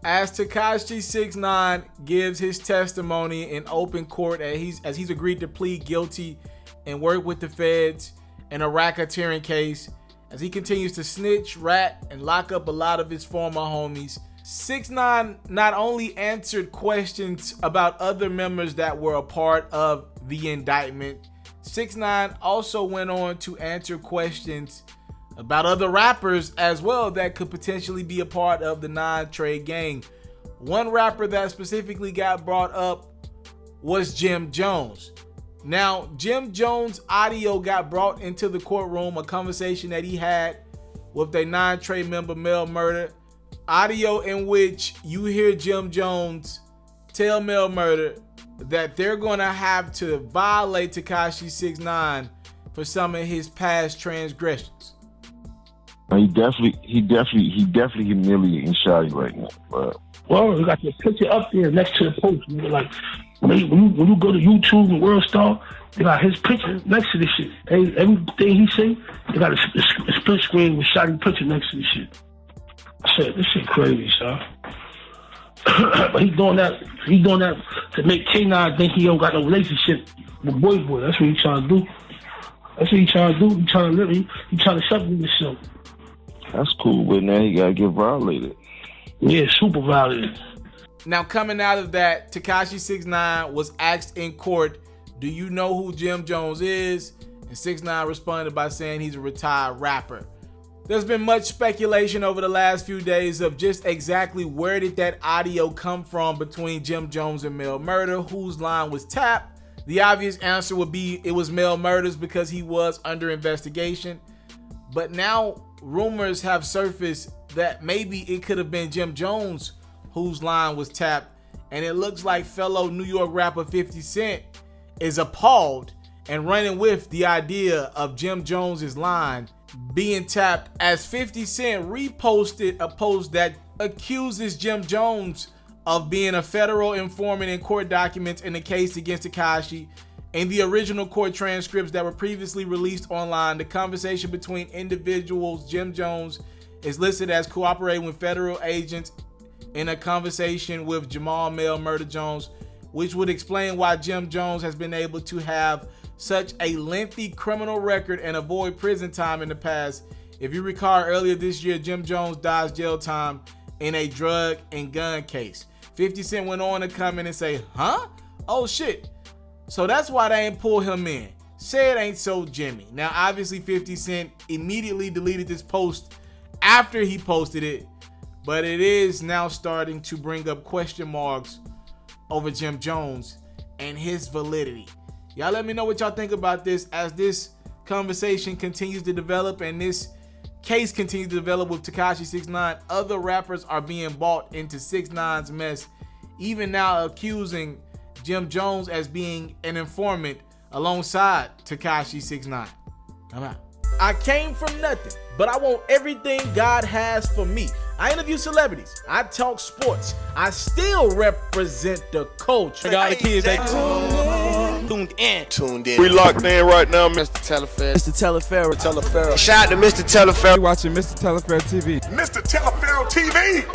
As Tekashi 6ix9ine gives his testimony in open court as he's agreed to plead guilty and work with the feds in a racketeering case, as he continues to snitch, rat, and lock up a lot of his former homies, 6ix9ine not only answered questions about other members that were a part of the indictment, 6ix9ine also went on to answer questions about other rappers as well that could potentially be a part of the non-trade gang. One rapper that specifically got brought up was Jim Jones. Now, Jim Jones' audio got brought into the courtroom, a conversation that he had with a non-trade member, Mel Murder. Audio in which you hear Jim Jones tell Mel Murder that they're gonna have to violate Tekashi 6ix9ine for some of his past transgressions. He definitely humiliating Shotty right now. But well, you got your picture up there next to the post. You know, like when you go to YouTube and World Star, they got his picture next to this shit. Everything he say, they got a split screen with Shotty picture next to this shit. I said, this shit crazy, son. But he doing that to make K9 think he don't got no relationship with Boy. That's what he trying to do. He trying to live. He trying to separate himself. That's cool, but now he gotta get violated. Yeah, super violated. Now, coming out of that, Tekashi 6ix9ine was asked in court, do you know who Jim Jones is? And 6ix9ine responded by saying he's a retired rapper. There's been much speculation over the last few days of just exactly where did that audio come from between Jim Jones and Mel Murder, whose line was tapped. The obvious answer would be it was Mel Murder's because he was under investigation. But now rumors have surfaced that maybe it could have been Jim Jones whose line was tapped, and it looks like fellow New York rapper 50 Cent is appalled and running with the idea of Jim Jones's line being tapped, as 50 Cent reposted a post that accuses Jim Jones of being a federal informant in court documents in the case against Tekashi. In the original court transcripts that were previously released online, the conversation between individuals, Jim Jones is listed as cooperating with federal agents in a conversation with Jamal Mel Murder Jones, which would explain why Jim Jones has been able to have such a lengthy criminal record and avoid prison time in the past. If you recall, earlier this year, Jim Jones dodged jail time in a drug and gun case. 50 Cent went on to come in and say, huh? Oh shit. So that's why they ain't pull him in. Say it ain't so, Jimmy. Now, obviously, 50 Cent immediately deleted this post after he posted it, but it is now starting to bring up question marks over Jim Jones and his validity. Y'all let me know what y'all think about this as this conversation continues to develop and this case continues to develop with Tekashi 6ix9ine. Other rappers are being bought into 6ix9ine's mess, even now accusing Jim Jones as being an informant alongside Tekashi 6ix9ine. I'm out. I came from nothing, but I want everything God has for me. I interview celebrities. I talk sports. I still represent the culture. I got the kids, they tuned in. We locked in right now, Mr. Taliaferro. Shout out to Mr. Taliaferro. You're watching Mr. Taliaferro TV. Mr. Taliaferro TV.